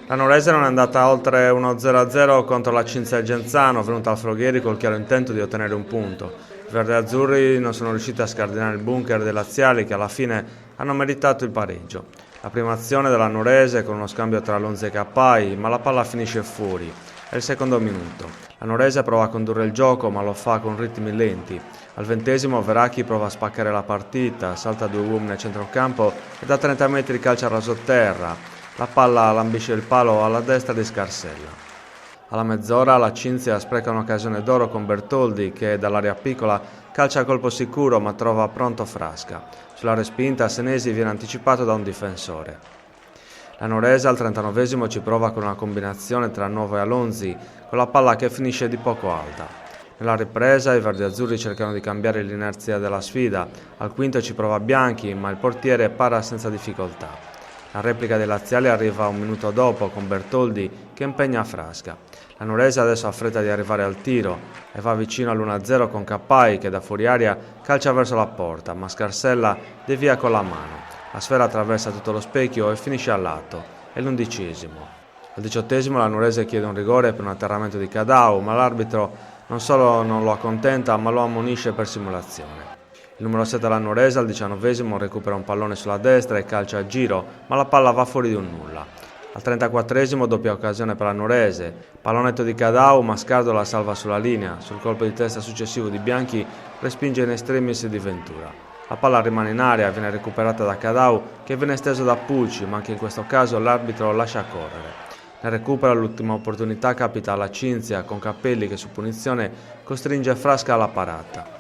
La Nuorese non è andata oltre uno 0-0 contro la Cinzia Genzano, venuta al Froghieri col chiaro intento di ottenere un punto. I verdeazzurri non sono riusciti a scardinare il bunker dei laziali che alla fine hanno meritato il pareggio. La prima azione della Nuorese con uno scambio tra Lonzi e Cappai, ma la palla finisce fuori. È il secondo minuto. La Nuorese prova a condurre il gioco, ma lo fa con ritmi lenti. Al 20° Veracchi prova a spaccare la partita, salta due uomini nel centrocampo e da 30 metri calcia a rasoterra. La palla lambisce il palo alla destra di Scarsella. Alla mezz'ora la Cinzia spreca un'occasione d'oro con Bertoldi che dall'area piccola calcia a colpo sicuro ma trova pronto Frasca. Sulla respinta Senesi viene anticipato da un difensore. La Nuorese al 39° ci prova con una combinazione tra Nuovo e Alonzi con la palla che finisce di poco alta. Nella ripresa i verdiazzurri cercano di cambiare l'inerzia della sfida. Al quinto ci prova Bianchi ma il portiere para senza difficoltà. La replica dei laziali arriva un minuto dopo con Bertoldi che impegna Frasca. La Nuorese adesso ha fretta di arrivare al tiro e va vicino all'1-0 con Cappai che da fuori aria calcia verso la porta, ma Scarsella devia con la mano. La sfera attraversa tutto lo specchio e finisce al lato. È l'11°. Al 18° la Nuorese chiede un rigore per un atterramento di Cadau, ma l'arbitro non solo non lo accontenta, ma lo ammonisce per simulazione. Il numero 7 della Nuorese al 19° recupera un pallone sulla destra e calcia a giro, ma la palla va fuori di un nulla. Al 34° doppia occasione per la Nuorese, pallonetto di Cadau, ma Scardo la salva sulla linea. Sul colpo di testa successivo di Bianchi respinge in extremis di Ventura. La palla rimane in aria, viene recuperata da Cadau che viene esteso da Pucci, ma anche in questo caso l'arbitro lascia correre. Nel recupero l'ultima opportunità capita alla Cinzia con Cappelli che su punizione costringe Frasca alla parata.